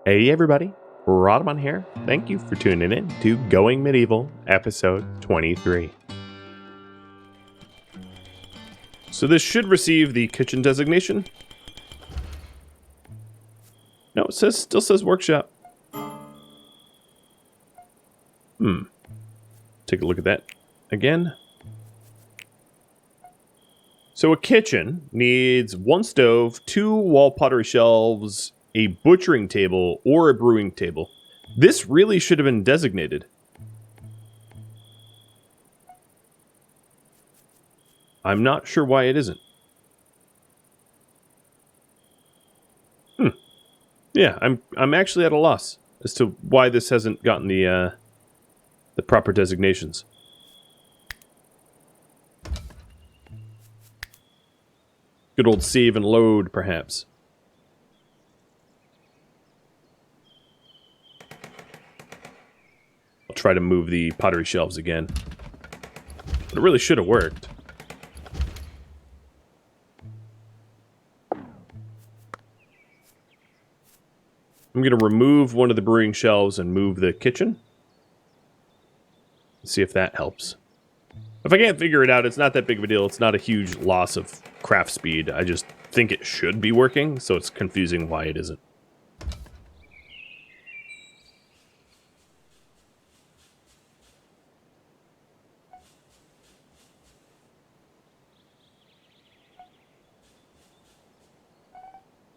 Hey everybody, Rhadamant here. Thank you for tuning in to Going Medieval, episode 23. So this should receive the kitchen designation. No, it still says workshop. Take a look at that again. So a kitchen needs one stove, 2 wall pottery shelves, a butchering table, or a brewing table. This really should have been designated. I'm not sure why it isn't. Yeah, I'm actually at a loss as to why this hasn't gotten the proper designations. Good old save and load, perhaps. I'll try to move the pottery shelves again. But it really should have worked. I'm going to remove one of the brewing shelves and move the kitchen. See if that helps. If I can't figure it out, it's not that big of a deal. It's not a huge loss of craft speed. I just think it should be working, so it's confusing why it isn't.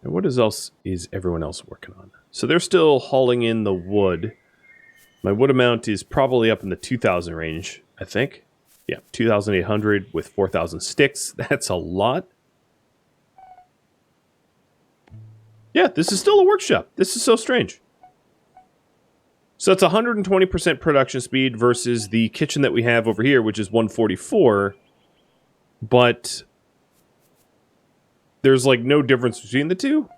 And what else is everyone else working on? So they're still hauling in the wood. My wood amount is probably up in the 2,000 range, I think. Yeah, 2,800 with 4,000 sticks. That's a lot. Yeah, this is still a workshop. This is so strange. So it's 120% production speed versus the kitchen that we have over here, which is 144. But there's like no difference between the two.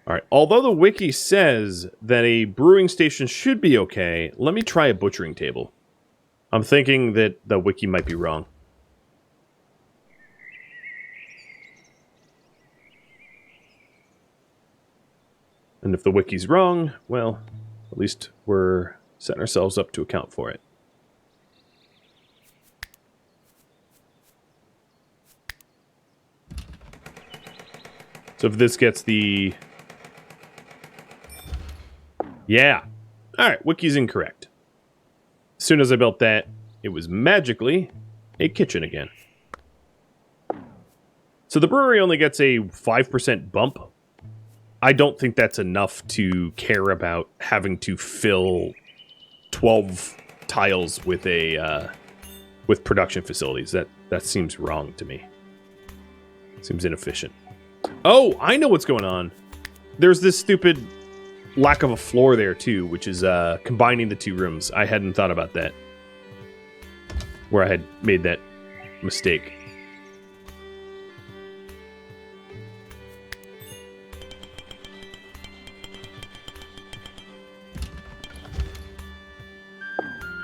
Alright, although the wiki says that a brewing station should be okay, let me try a butchering table. I'm thinking that the wiki might be wrong. And if the wiki's wrong, well, at least we're setting ourselves up to account for it. So if this gets the... Yeah. Alright, wiki's incorrect. As soon as I built that, it was magically a kitchen again. So the brewery only gets a 5% bump. I don't think that's enough to care about having to fill 12 tiles with a with production facilities. That seems wrong to me. Seems inefficient. Oh, I know what's going on. There's this stupid lack of a floor there too, which is combining the 2 rooms. I hadn't thought about that, where I had made that mistake.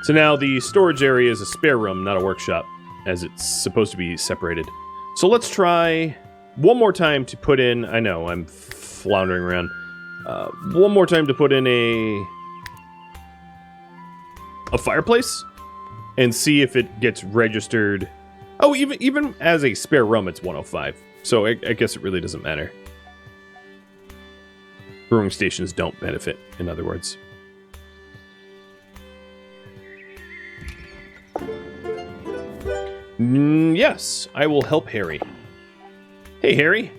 So now the storage area is a spare room, not a workshop, as it's supposed to be separated. So let's try one more time to put in... I know, I'm floundering around. One more time to put in a fireplace and see if it gets registered. Oh, even as a spare room, it's 105. So I guess it really doesn't matter. Brewing stations don't benefit, in other words. Yes, I will help Harry. Hey, Harry.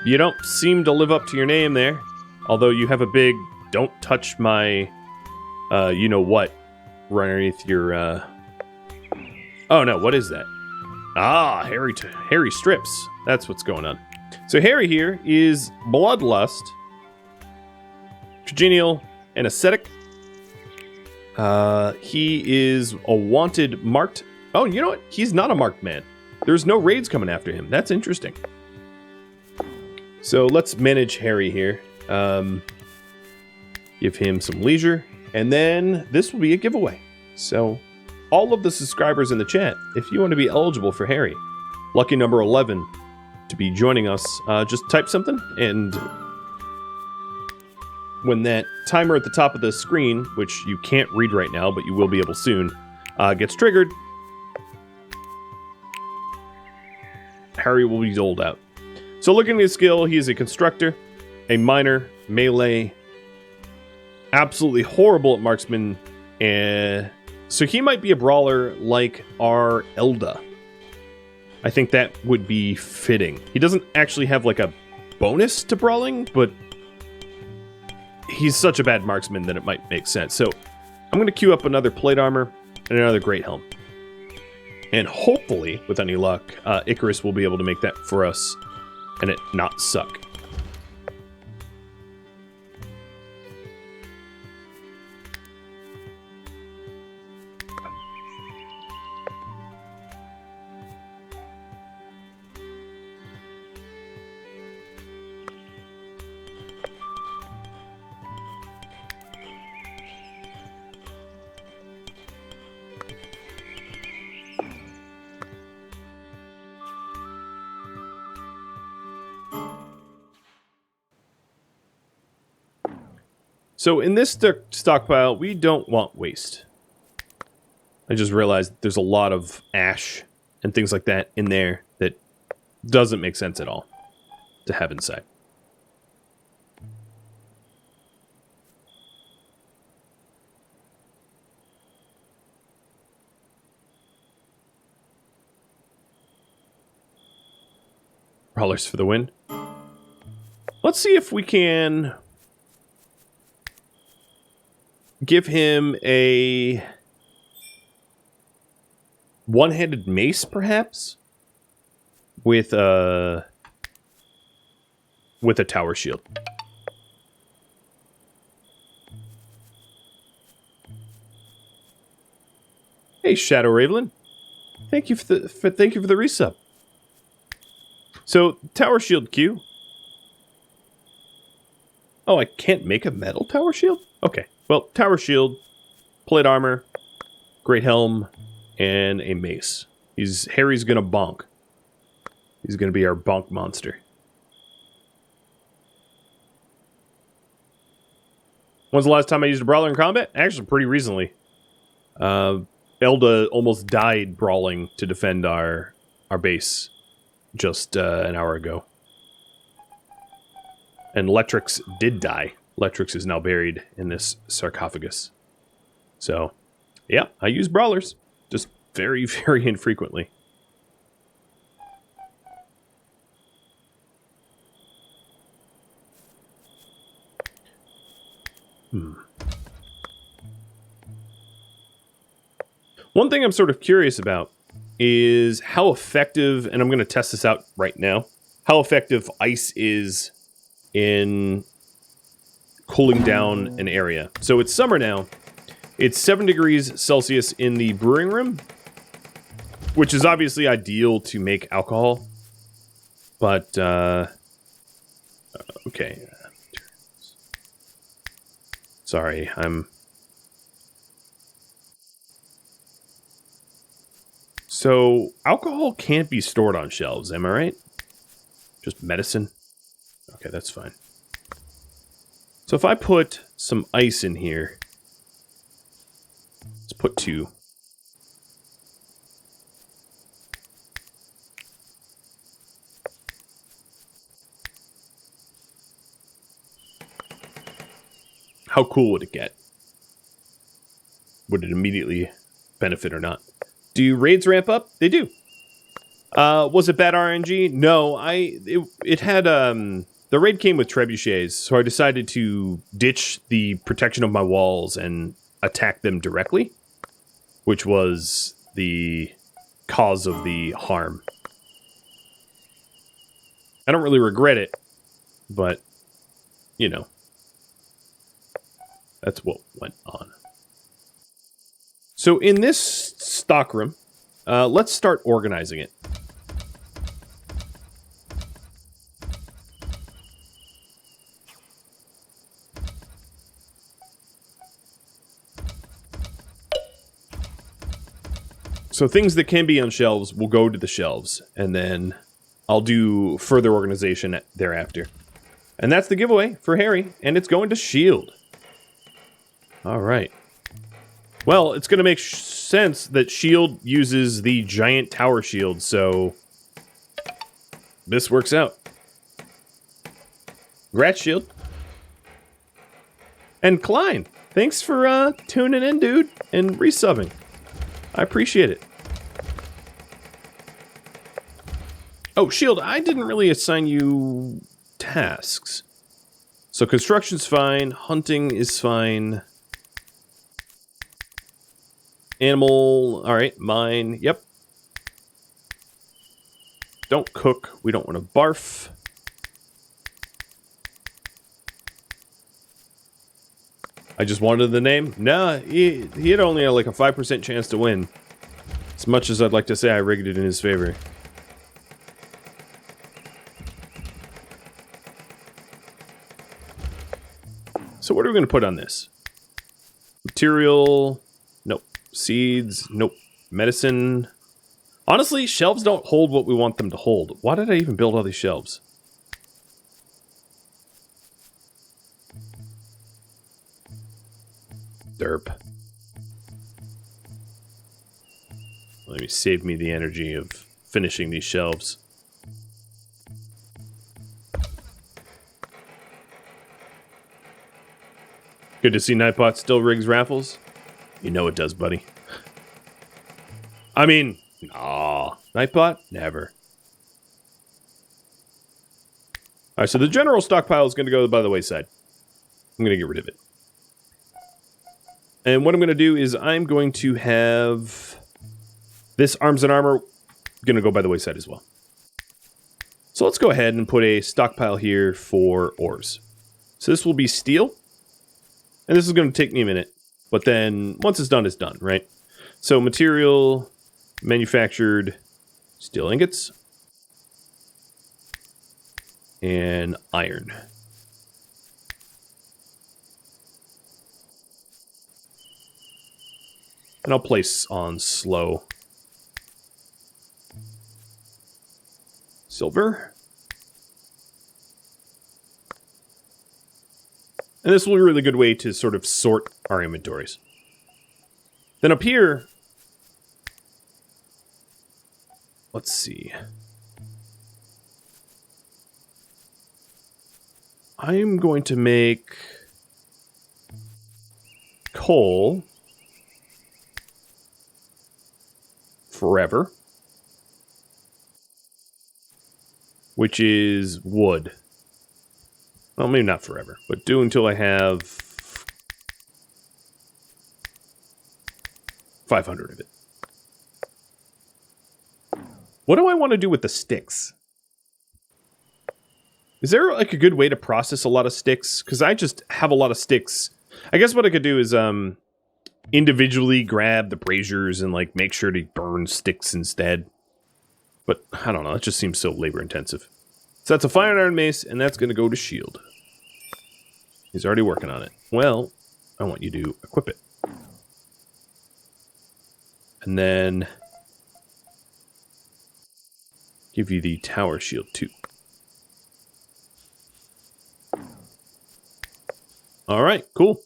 You don't seem to live up to your name there. Although you have a big, don't touch my, you-know-what, right underneath your, Oh, no, what is that? Ah, Harry Strips. That's what's going on. So Harry here is Bloodlust, Congenial, and Ascetic. He is a wanted marked... Oh, you know what? He's not a marked man. There's no raids coming after him. That's interesting. So let's manage Harry here. Give him some leisure. And then this will be a giveaway. So all of the subscribers in the chat, if you want to be eligible for Harry, lucky number 11 to be joining us, just type something, and when that timer at the top of the screen, which you can't read right now, but you will be able soon, gets triggered, Harry will be doled out. So looking at his skill, he is a constructor, a miner, melee, absolutely horrible at marksman, and so he might be a brawler like our Elda. I think that would be fitting. He doesn't actually have like a bonus to brawling, but he's such a bad marksman that it might make sense. So I'm going to queue up another plate armor and another great helm. And hopefully, with any luck, Icarus will be able to make that for us and it not suck. So in this stockpile, we don't want waste. I just realized there's a lot of ash and things like that in there that doesn't make sense at all to have inside. Brawlers for the win. Let's see if we can give him a one-handed mace, perhaps, with a tower shield. Hey, Shadow Ravelin, thank you for the resub. So tower shield Q. Oh, I can't make a metal tower shield? Okay. Well, tower shield, plate armor, great helm, and a mace. Harry's gonna bonk. He's gonna be our bonk monster. When's the last time I used a brawler in combat? Actually, pretty recently. Elda almost died brawling to defend our base just an hour ago. And Letrix did die. Letrix is now buried in this sarcophagus. So, yeah, I use brawlers. Just very, very infrequently. One thing I'm sort of curious about is how effective, and I'm going to test this out right now, how effective ice is in cooling down an area. So it's summer now. It's 7 degrees Celsius in the brewing room, which is obviously ideal to make alcohol. But, okay. Sorry, So, alcohol can't be stored on shelves, am I right? Just medicine? Okay, that's fine. So if I put some ice in here, let's put 2. How cool would it get? Would it immediately benefit or not? Do raids ramp up? They do. Was it bad RNG? No, it had the raid came with trebuchets, so I decided to ditch the protection of my walls and attack them directly, which was the cause of the harm. I don't really regret it, but, you know, that's what went on. So in this stockroom, let's start organizing it. So things that can be on shelves will go to the shelves, and then I'll do further organization thereafter. And that's the giveaway for Harry, and it's going to Shield. All right. Well, it's going to make sense that Shield uses the giant tower shield, so this works out. Congrats, Shield. And Klein, thanks for tuning in, dude, and resubbing. I appreciate it. Oh, Shield, I didn't really assign you tasks. So construction's fine, hunting is fine. Animal, alright, mine, yep. Don't cook, we don't want to barf. I just wanted the name? Nah, he had only like a 5% chance to win. As much as I'd like to say I rigged it in his favor. So what are we going to put on this? Material, nope. Seeds, nope. Medicine. Honestly, shelves don't hold what we want them to hold. Why did I even build all these shelves? Derp. Let me save me the energy of finishing these shelves. Good to see Nightbot still rigs raffles. You know it does, buddy. I mean, nah. Nightbot? Never. Alright, so the general stockpile is going to go by the wayside. I'm going to get rid of it. And what I'm going to do is I'm going to have this arms and armor going to go by the wayside as well. So let's go ahead and put a stockpile here for ores. So this will be steel. And this is going to take me a minute. But then once it's done, right? So material, manufactured steel ingots, and iron. And I'll place on slow. Silver. And this will be a really good way to sort of sort our inventories. Then up here, let's see. I'm going to make coal forever, which is wood. Well, maybe not forever, but do until I have 500 of it. What do I want to do with the sticks? Is there like a good way to process a lot of sticks? Because I just have a lot of sticks. I guess what I could do is individually grab the braziers and like make sure to burn sticks instead. But I don't know, it just seems so labor intensive. So that's a fire and iron mace, and that's going to go to Shield. He's already working on it. Well, I want you to equip it. And then give you the tower shield too. Alright, cool.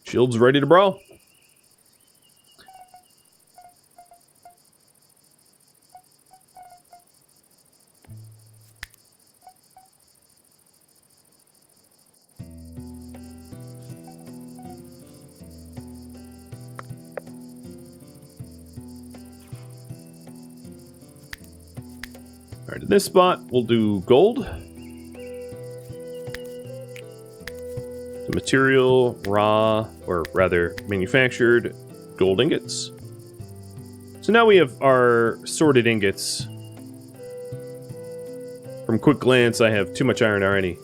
Shield's ready to brawl. Alright, in this spot, we'll do gold. The material, raw, or rather manufactured gold ingots. So now we have our sorted ingots. From quick glance, I have too much iron already.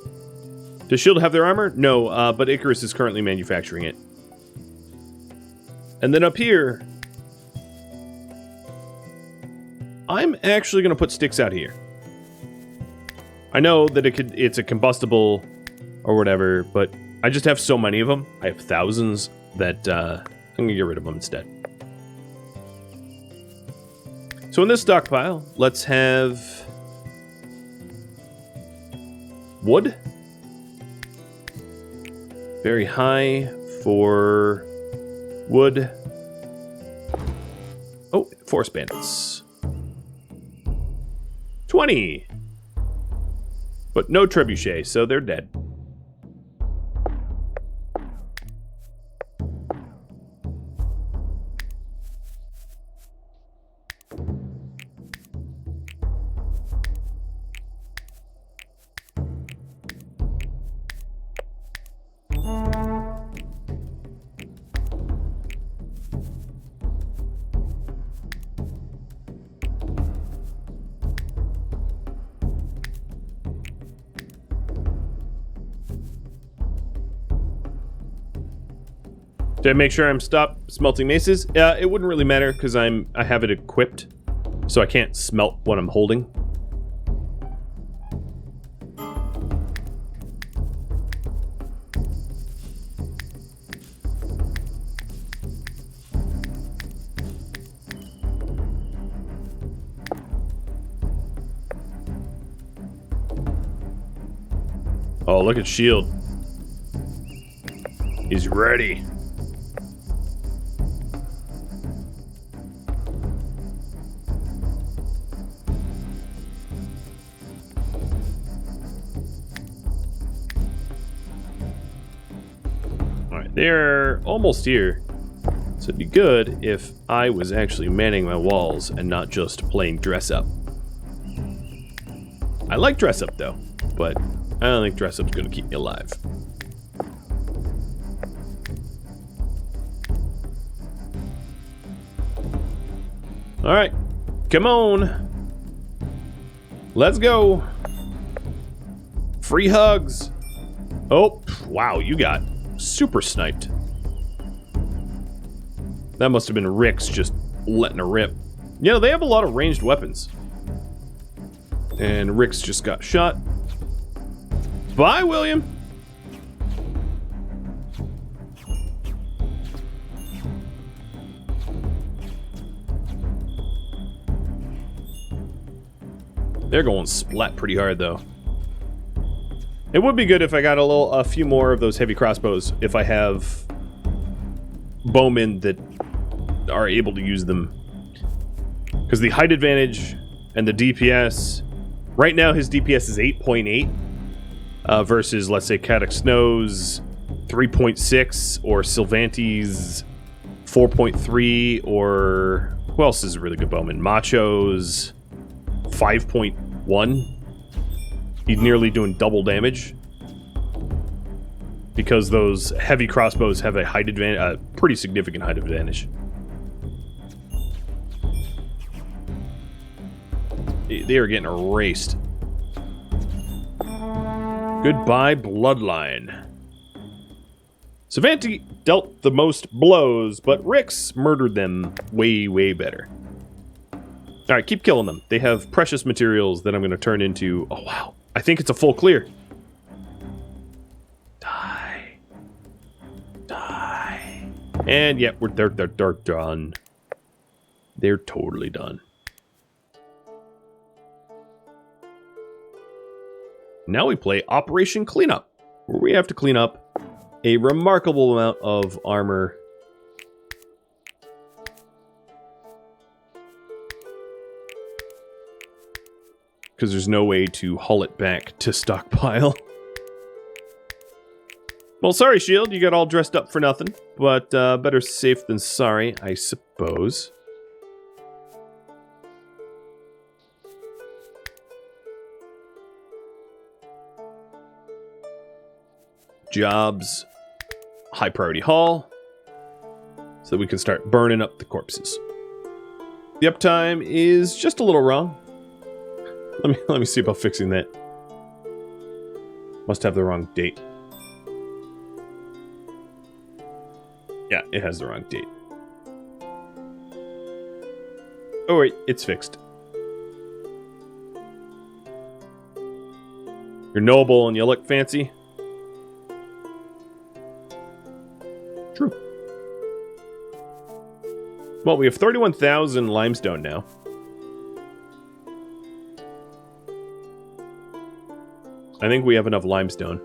Does Shield have their armor? No, but Icarus is currently manufacturing it. And then up here, I'm actually going to put sticks out here. I know that it's a combustible or whatever, but I just have so many of them. I have thousands that I'm going to get rid of them instead. So in this stockpile, let's have wood. Very high for wood. Oh, forest bandits. 20. But no trebuchet, so they're dead. Did I make sure I'm stopped smelting maces? It wouldn't really matter because I have it equipped, so I can't smelt what I'm holding. Oh, look at Shield. He's ready. They're almost here, so it'd be good if I was actually manning my walls and not just playing dress up. I like dress up though, but I don't think dress up's gonna keep me alive. Alright, come on. Let's go. Free hugs. Oh, wow, you got super sniped. That must have been Rick's just letting a rip. You know, they have a lot of ranged weapons. And Rick's just got shot. Bye, William. They're going splat pretty hard, though. It would be good if I got a few more of those heavy crossbows if I have bowmen that are able to use them. Because the height advantage and the DPS, right now his DPS is 8.8 versus, let's say, Caddock Snow's 3.6 or Sylvanti's 4.3 or who else is a really good bowman? Macho's 5.1. He's nearly doing double damage because those heavy crossbows have a height advantage, a pretty significant height advantage. They are getting erased. Goodbye, Bloodline. Savanti dealt the most blows, but Rix murdered them way, way better. Alright, keep killing them. They have precious materials that I'm going to turn into... Oh, wow. I think it's a full clear. Die. Die. And, yeah, they're done. They're totally done. Now we play Operation Cleanup, where we have to clean up a remarkable amount of armor. Because there's no way to haul it back to Stockpile. Well, sorry, Shield, you got all dressed up for nothing. But better safe than sorry, I suppose. Jobs. High priority haul. So that we can start burning up the corpses. The uptime is just a little wrong. Let me see about fixing that. Must have the wrong date. Yeah, it has the wrong date. Oh wait, it's fixed. You're noble and you look fancy. True. Well, we have 31,000 limestone now. I think we have enough limestone.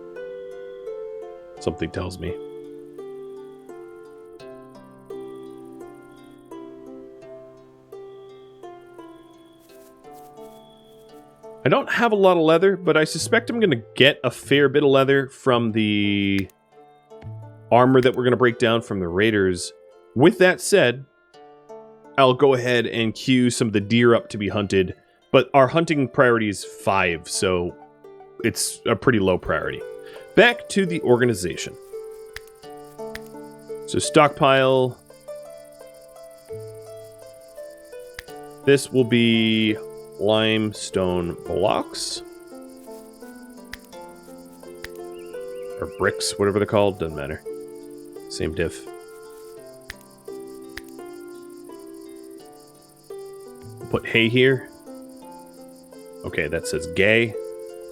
Something tells me. I don't have a lot of leather, but I suspect I'm going to get a fair bit of leather from the armor that we're going to break down from the raiders. With that said, I'll go ahead and queue some of the deer up to be hunted, but our hunting priority is 5, so it's a pretty low priority. Back to the organization. So stockpile. This will be limestone blocks. Or bricks, whatever they're called, doesn't matter. Same diff. Put hay here. Okay, that says gay.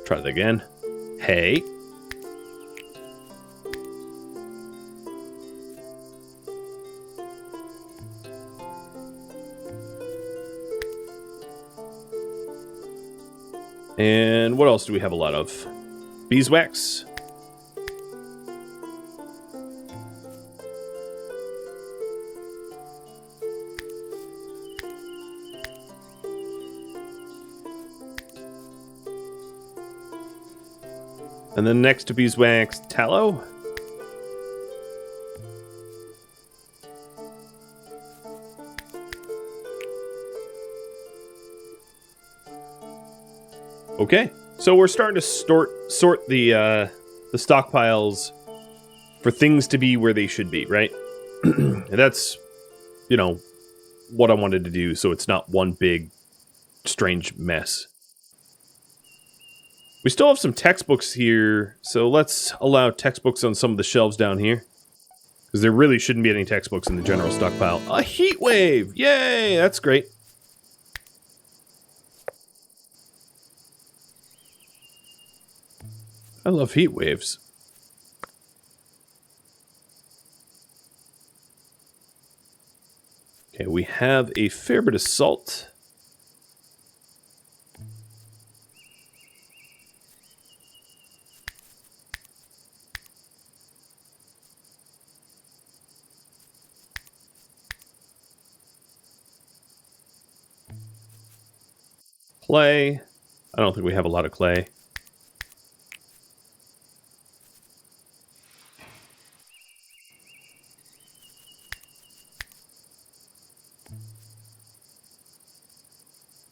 Try that again. Hay. And what else do we have a lot of? Beeswax. And then next to beeswax, tallow. Okay, so we're starting to sort the stockpiles for things to be where they should be, right? And that's, you know, what I wanted to do, so it's not one big, strange mess. We still have some textbooks here, so let's allow textbooks on some of the shelves down here. Because there really shouldn't be any textbooks in the general stockpile. A heat wave! Yay! That's great. I love heat waves. Okay, we have a fair bit of salt. Clay. I don't think we have a lot of clay.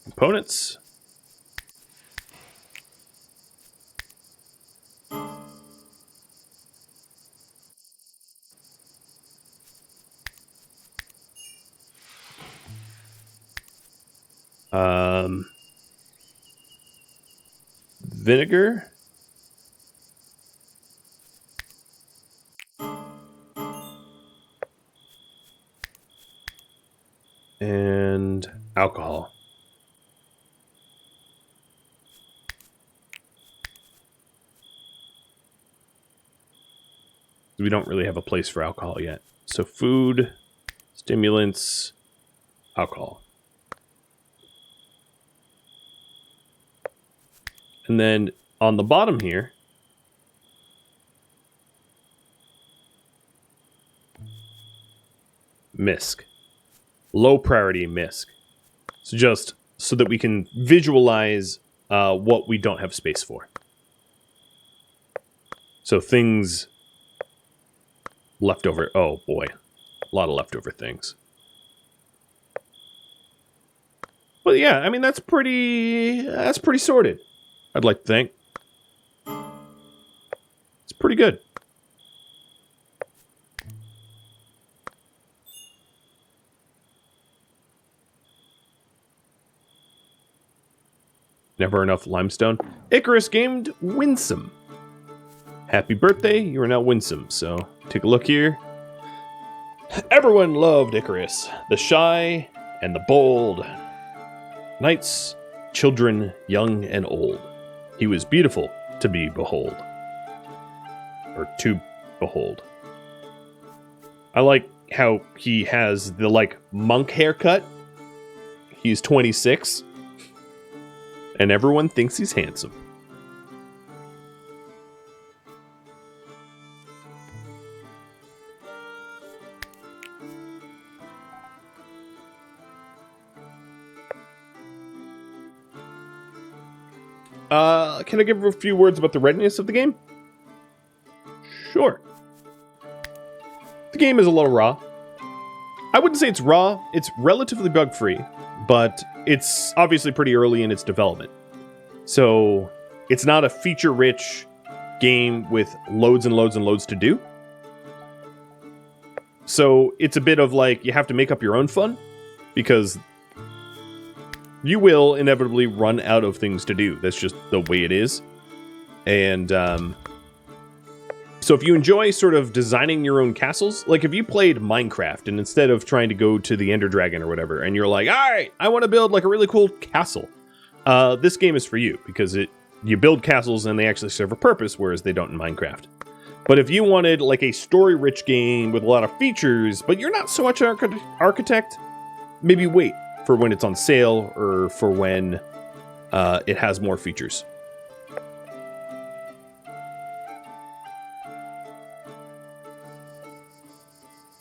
Components. Vinegar. And alcohol. We don't really have a place for alcohol yet. So food, stimulants, alcohol. And then on the bottom here, misc. Low priority misc. So just so that we can visualize what we don't have space for. So things leftover. Oh boy, a lot of leftover things. Well, yeah, I mean that's pretty sorted. I'd like to think. It's pretty good. Never enough limestone. Icarus gamed winsome. Happy birthday, you are now winsome. So take a look here. Everyone loved Icarus, the shy and the bold. Knights, children, young and old. He was beautiful to be behold. Or to behold. I like how he has the, like, monk haircut. He's 26. And everyone thinks he's handsome. Can I give a few words about the readiness of the game? Sure. The game is a little raw. I wouldn't say it's raw. It's relatively bug-free, but it's obviously pretty early in its development. So it's not a feature-rich game with loads and loads and loads to do. So it's a bit of like, you have to make up your own fun, because you will inevitably run out of things to do. That's just the way it is. And so if you enjoy sort of designing your own castles, like if you played Minecraft and instead of trying to go to the Ender Dragon or whatever, and you're like, all right, I want to build like a really cool castle. This game is for you, because you build castles and they actually serve a purpose, whereas they don't in Minecraft. But if you wanted like a story-rich game with a lot of features, but you're not so much an architect, maybe wait for when it's on sale or for when it has more features.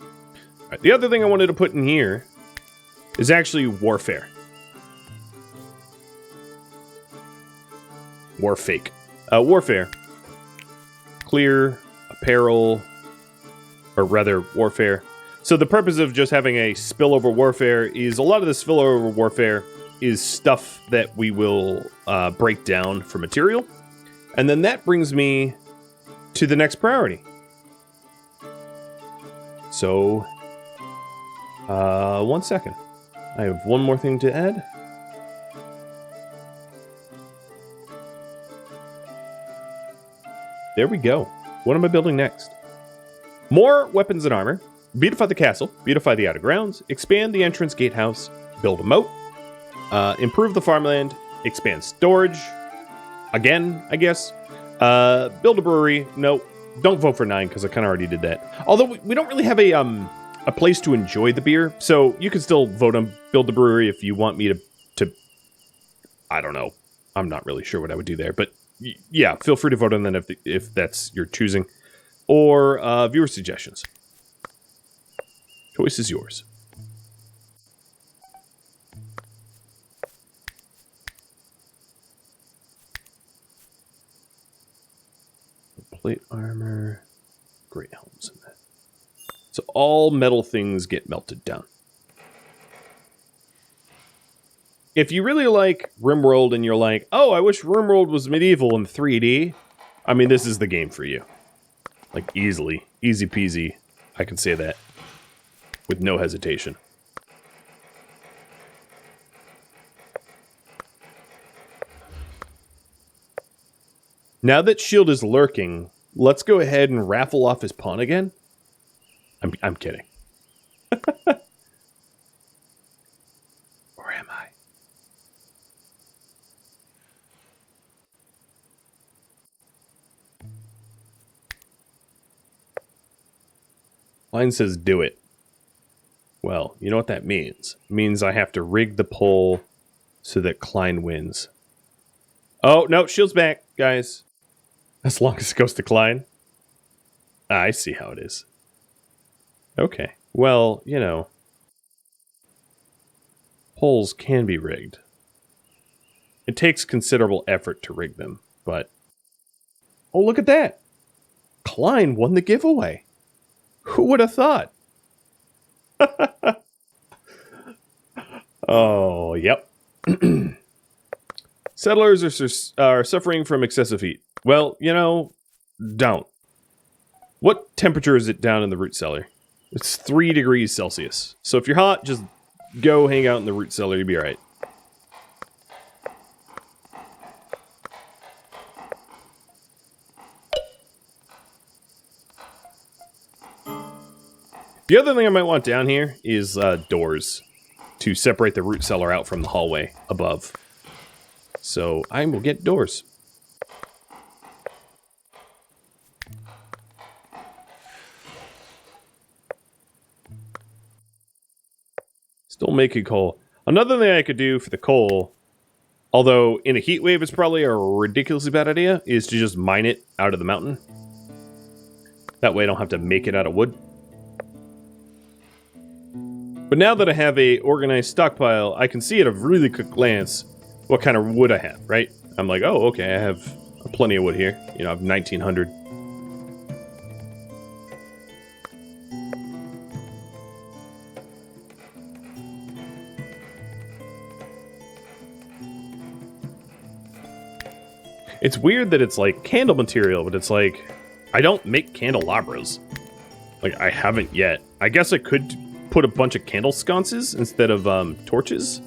All right, the other thing I wanted to put in here is actually warfare. Warfare. Clear, apparel, or rather warfare. So the purpose of just having a spillover warfare is a lot of the spillover warfare is stuff that we will break down for material. And then that brings me to the next priority. So, 1 second. I have one more thing to add. There we go. What am I building next? More weapons and armor. Beautify the castle. Beautify the outer grounds. Expand the entrance gatehouse. Build a moat. Improve the farmland. Expand storage. Again, I guess. Build a brewery. No, don't vote for 9 because I kind of already did that. Although we don't really have a place to enjoy the beer, so you can still vote on build the brewery if you want me to. I don't know. I'm not really sure what I would do there, but yeah, feel free to vote on that if that's your choosing, or viewer suggestions. Choice is yours. Plate armor, great helms in that. So all metal things get melted down. If you really like RimWorld and you're like, oh, I wish RimWorld was medieval in 3D, I mean, this is the game for you. Like, easily. Easy peasy. I can say that. With no hesitation. Now that Shield is lurking, let's go ahead and raffle off his pawn again. I'm kidding. Or am I? Line says do it. Well, you know what that means. It means I have to rig the poll so that Klein wins. Oh, no, Shield's back, guys. As long as it goes to Klein. I see how it is. Okay. Well, you know. Polls can be rigged. It takes considerable effort to rig them, but... Oh, look at that! Klein won the giveaway. Who would have thought? Oh, yep. Settlers are suffering from excessive heat. Well, you know, don't. What temperature is it down in the root cellar? It's 3 degrees Celsius. So if you're hot, just go hang out in the root cellar. You'll be alright. The other thing I might want down here is doors to separate the root cellar out from the hallway above. So I will get doors. Still making coal. Another thing I could do for the coal, although in a heat wave it's probably a ridiculously bad idea, is to just mine it out of the mountain. That way I don't have to make it out of wood. But now that I have a organized stockpile, I can see at a really quick glance what kind of wood I have, right? I'm like, oh, okay, I have plenty of wood here. You know, I have 1,900. It's weird that it's like candle material, but it's like, I don't make candelabras. Like, I haven't yet. I guess I could put a bunch of candle sconces instead of torches.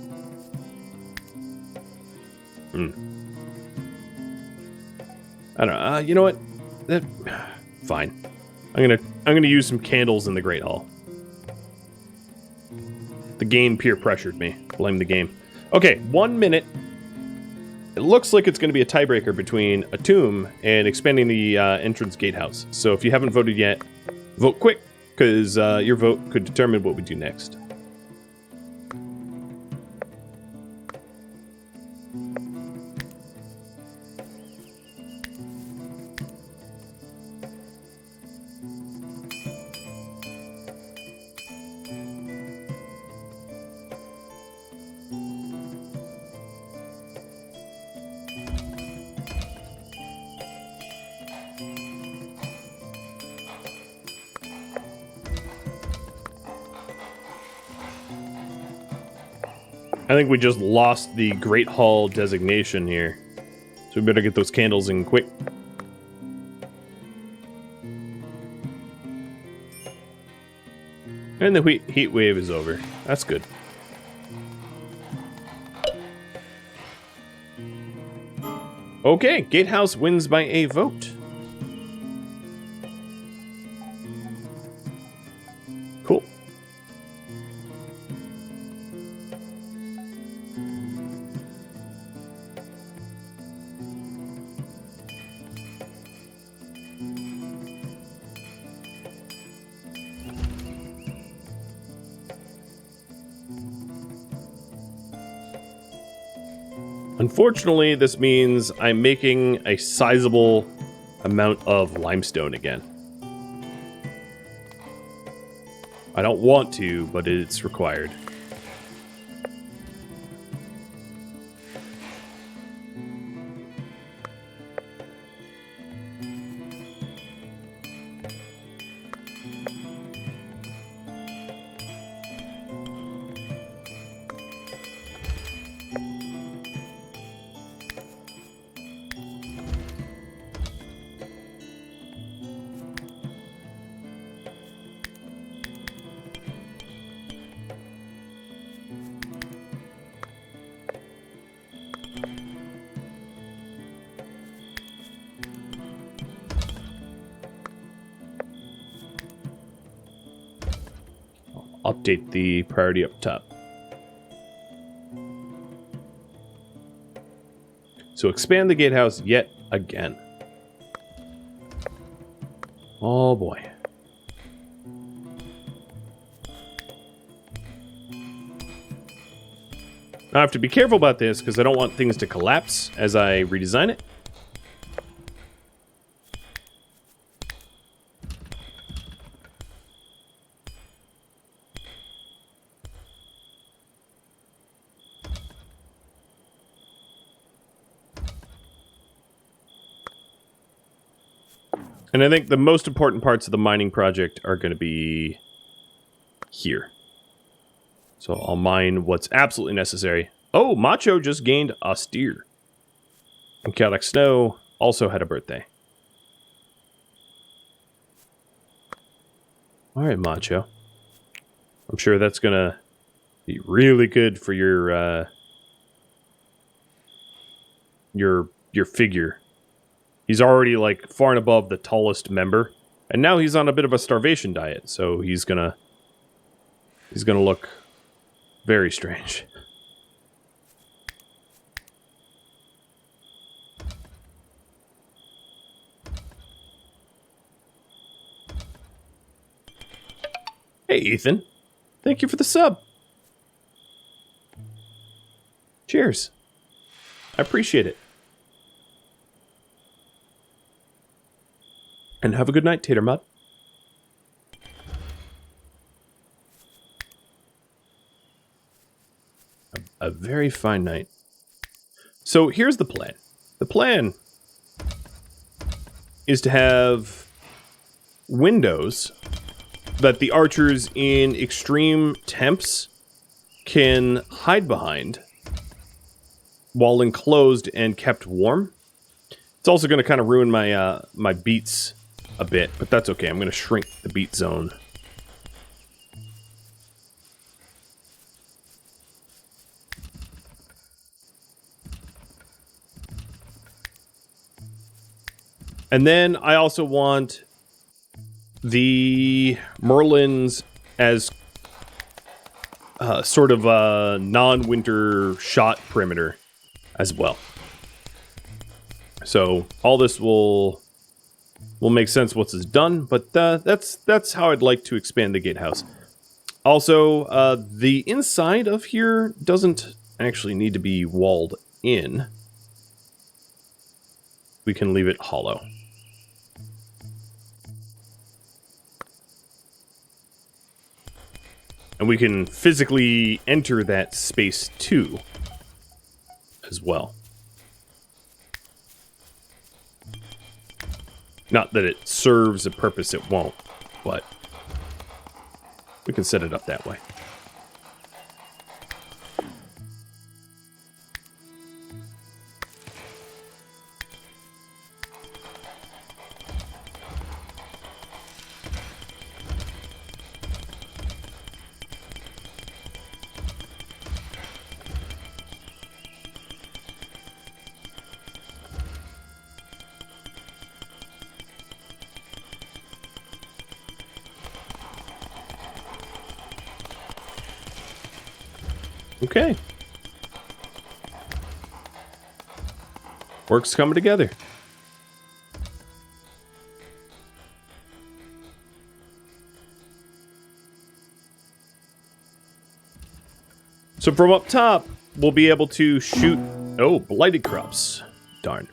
I don't know. You know what? Fine. I'm gonna use some candles in the Great Hall. The game peer pressured me. Blame the game. Okay, 1 minute. It looks like it's going to be a tiebreaker between a tomb and expanding the entrance gatehouse. So if you haven't voted yet, vote quick, because your vote could determine what we do next. I think we just lost the Great Hall designation here. So we better get those candles in quick. And the heat wave is over. That's good. Okay, Gatehouse wins by a vote. Cool. Unfortunately, this means I'm making a sizable amount of limestone again. I don't want to, but it's required. Update the priority up top. So expand the gatehouse yet again. Oh boy. I have to be careful about this because I don't want things to collapse as I redesign it. And I think the most important parts of the mining project are going to be here. So I'll mine what's absolutely necessary. Oh, Macho just gained a steer. And Chaotic Snow also had a birthday. Alright, Macho. I'm sure that's going to be really good for your figure. He's already, like, far and above the tallest member. And now he's on a bit of a starvation diet, so he's gonna look very strange. Hey, Ethan. Thank you for the sub. Cheers. I appreciate it. And have a good night, Tater Mutt. A very fine night. So here's the plan. The plan is to have windows that the archers in extreme temps can hide behind while enclosed and kept warm. It's also going to kind of ruin my my beats a bit, but that's okay. I'm going to shrink the beat zone. And then I also want the Merlins as sort of a non-winter shot perimeter as well. So all this will make sense once it's done, but that's how I'd like to expand the gatehouse. Also, the inside of here doesn't actually need to be walled in. We can leave it hollow. And we can physically enter that space too, as well. Not that it serves a purpose, it won't, but we can set it up that way. Okay. Work's coming together. So from up top, we'll be able to shoot... Oh, blighted crops. Darn.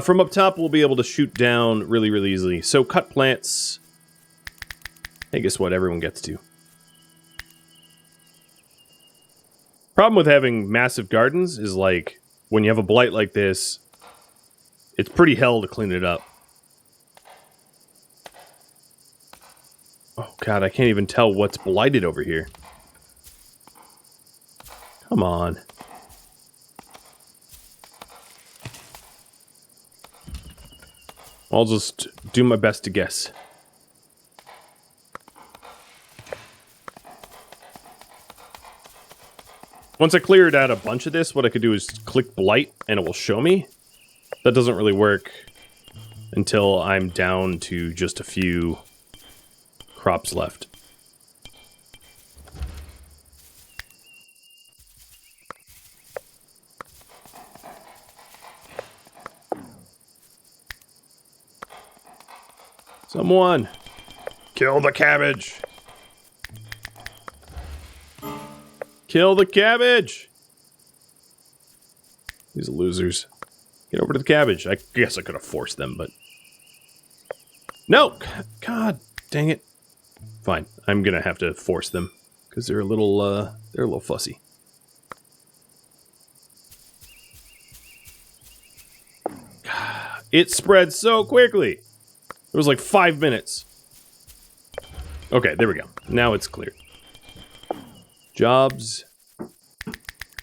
From up top, we'll be able to shoot down really, really easily. So cut plants. Hey, guess what? Everyone gets to. Problem with having massive gardens is, like, when you have a blight like this, it's pretty hell to clean it up. Oh, God, I can't even tell what's blighted over here. Come on. I'll just do my best to guess. Once I cleared out a bunch of this, what I could do is click blight and it will show me. That doesn't really work until I'm down to just a few crops left. Someone, kill the cabbage. Kill the cabbage! These losers. Get over to the cabbage. I guess I could have forced them, but... No! God dang it. Fine. I'm gonna have to force them. Because they're a little fussy. It spread so quickly! It was like 5 minutes. Okay, there we go. Now it's cleared. Jobs.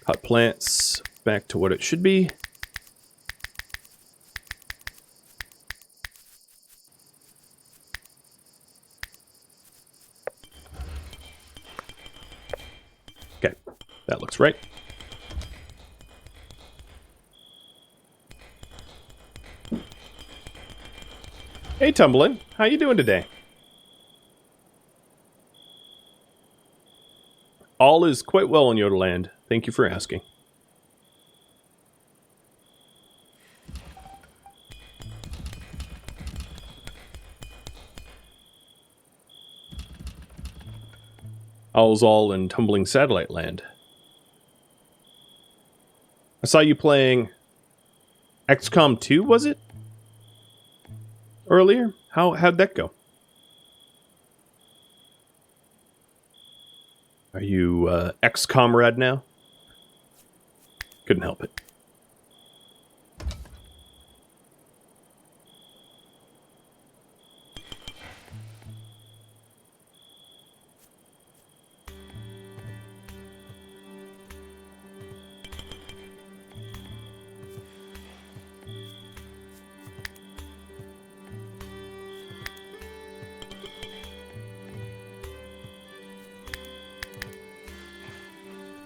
Cut plants. Back to what it should be. Okay, that looks right. Hey, Tumbling. How you doing today? All is quite well in Yodeland. Thank you for asking. All's all in Tumbling Satellite Land. I saw you playing XCOM 2, was it? Earlier? How'd that go? Are you ex-comrade now? Couldn't help it.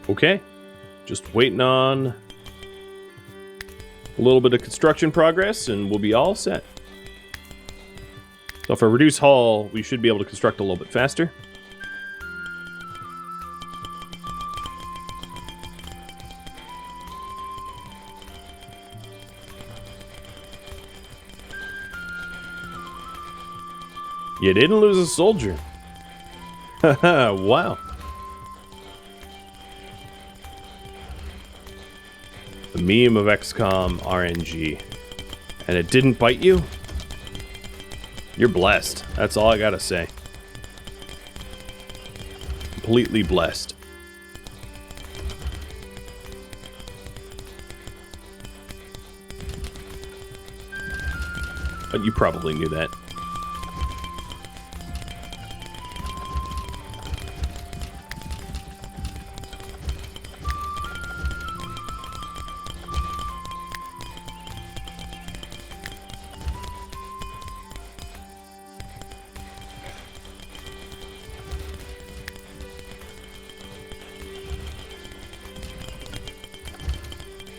Okay. Just waiting on a little bit of construction progress and we'll be all set. So if I reduce hull, we should be able to construct a little bit faster. You didn't lose a soldier. Wow. The meme of XCOM RNG. And it didn't bite you? You're blessed. That's all I gotta say. Completely blessed. But you probably knew that.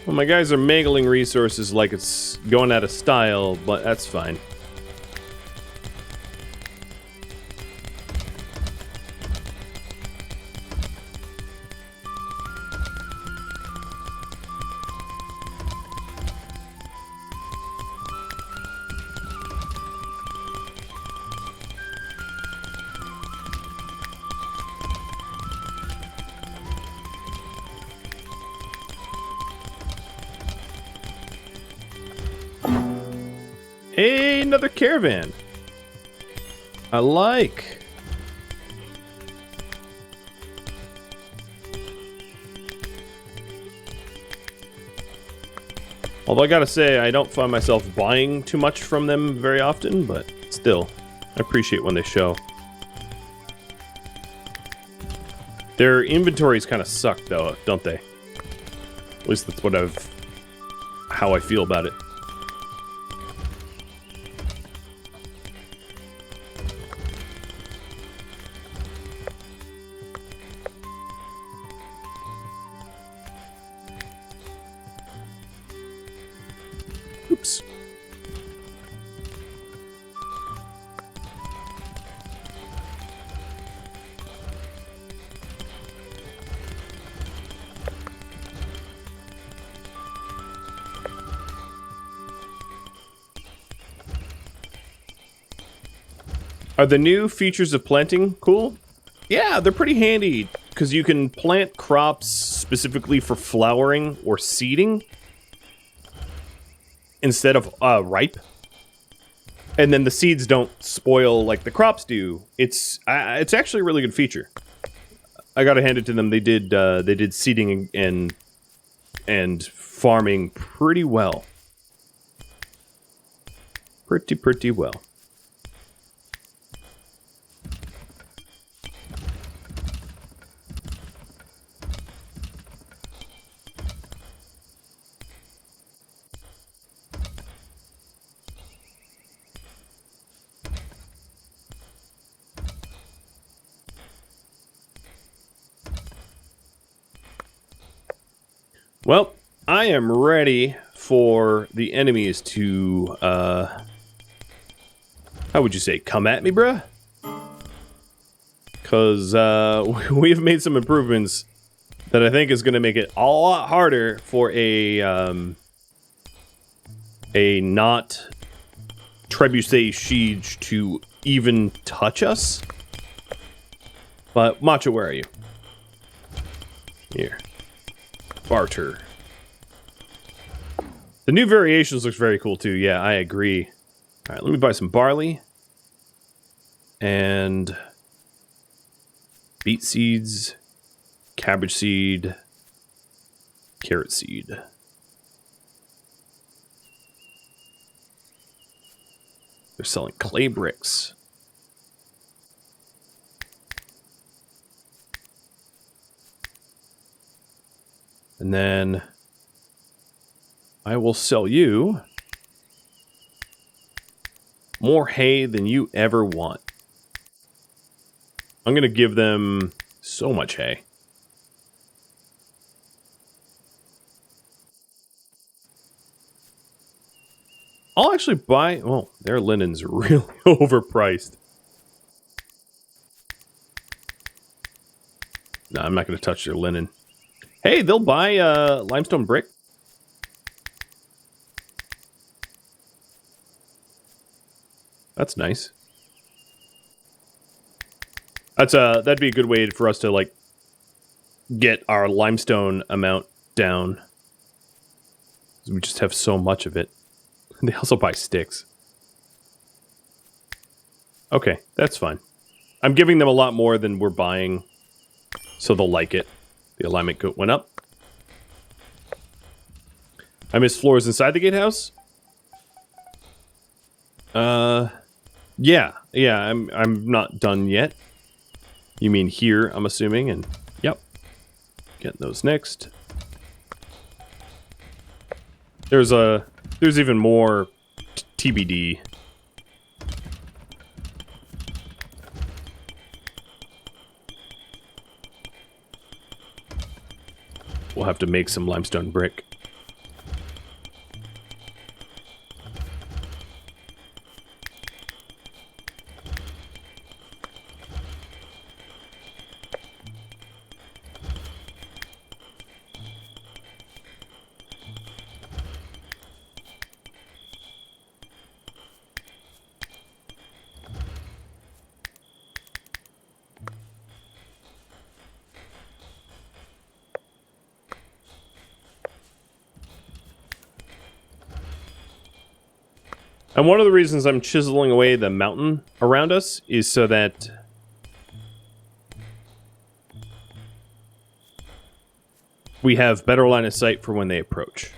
Well, my guys are mangling resources like it's going out of style, but that's fine. Hey, another caravan. I like. Although I gotta say, I don't find myself buying too much from them very often, but still, I appreciate when they show. Their inventories kind of suck, though, don't they? At least that's how I feel about it. Oops. Are the new features of planting cool? Yeah, they're pretty handy, because you can plant crops specifically for flowering or seeding instead of ripe. And then the seeds don't spoil like the crops do. It's actually a really good feature. I gotta hand it to them. They did seeding and farming pretty well. Pretty well. Well, I am ready for the enemies to, how would you say, come at me, bruh? Because, we've made some improvements that I think is going to make it a lot harder for a not trebuchet siege to even touch us. But, Macho, where are you? Here. Barter. The new variations looks very cool too. Yeah, I agree. Alright, let me buy some barley. And beet seeds, cabbage seed, carrot seed. They're selling clay bricks. And then I will sell you more hay than you ever want. I'm going to give them so much hay. I'll actually buy... Well, their linen's really overpriced. No, I'm not going to touch their linen. Hey, they'll buy limestone brick. That's nice. That'd be a good way for us to, like, get our limestone amount down. We just have so much of it. They also buy sticks. Okay, that's fine. I'm giving them a lot more than we're buying, so they'll like it. The alignment went up. I missed floors inside the gatehouse. Yeah, I'm not done yet. You mean here, I'm assuming, and yep. Getting those next. There's even more TBD. We'll have to make some limestone brick. And one of the reasons I'm chiseling away the mountain around us is so that we have better line of sight for when they approach.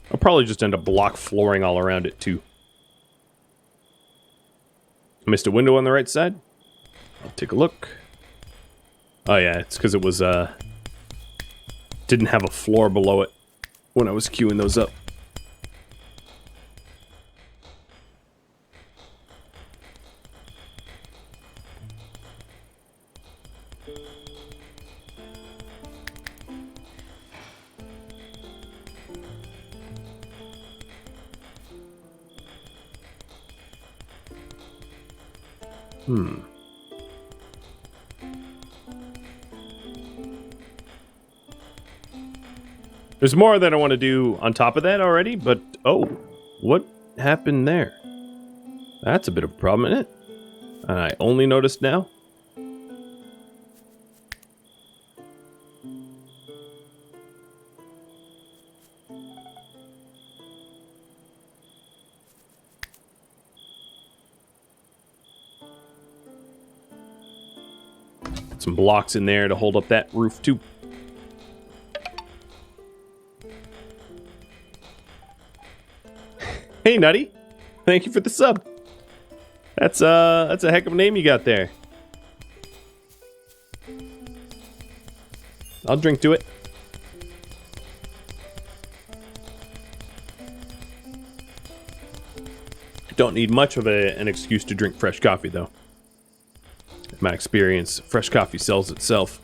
I'll probably just end up block flooring all around it, too. Missed a window on the right side. I'll take a look. Oh, yeah, it's because it was, didn't have a floor below it when I was queuing those up. There's more that I want to do on top of that already, but oh, what happened there? That's a bit of a problem, isn't it? And I only noticed now. Some blocks in there to hold up that roof too. Hey, Nutty. Thank you for the sub. That's a heck of a name you got there. I'll drink to it. Don't need much of an excuse to drink fresh coffee, though. In my experience, fresh coffee sells itself.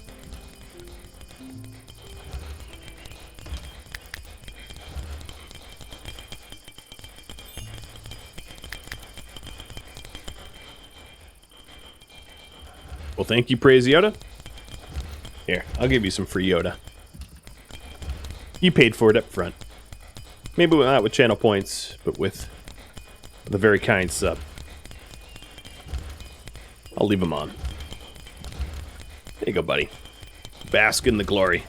Well, thank you, Praise Yoda. Here, I'll give you some free Yoda. You paid for it up front. Maybe not with channel points, but with the very kind sub. I'll leave them on. There you go, buddy. Bask in the glory.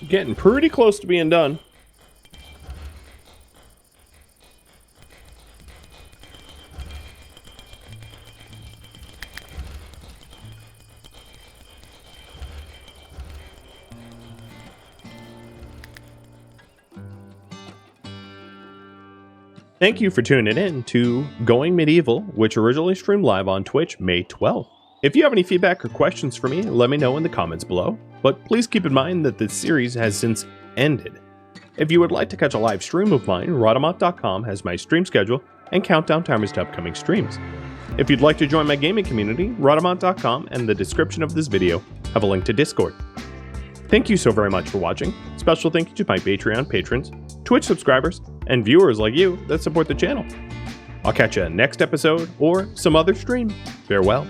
Getting pretty close to being done. Thank you for tuning in to Going Medieval, which originally streamed live on Twitch May 12th. If you have any feedback or questions for me, let me know in the comments below, but please keep in mind that this series has since ended. If you would like to catch a live stream of mine, Rhadamant.com has my stream schedule and countdown timers to upcoming streams. If you'd like to join my gaming community, Rhadamant.com and the description of this video have a link to Discord. Thank you so very much for watching. Special thank you to my Patreon patrons, Twitch subscribers, and viewers like you that support the channel. I'll catch you next episode or some other stream. Farewell.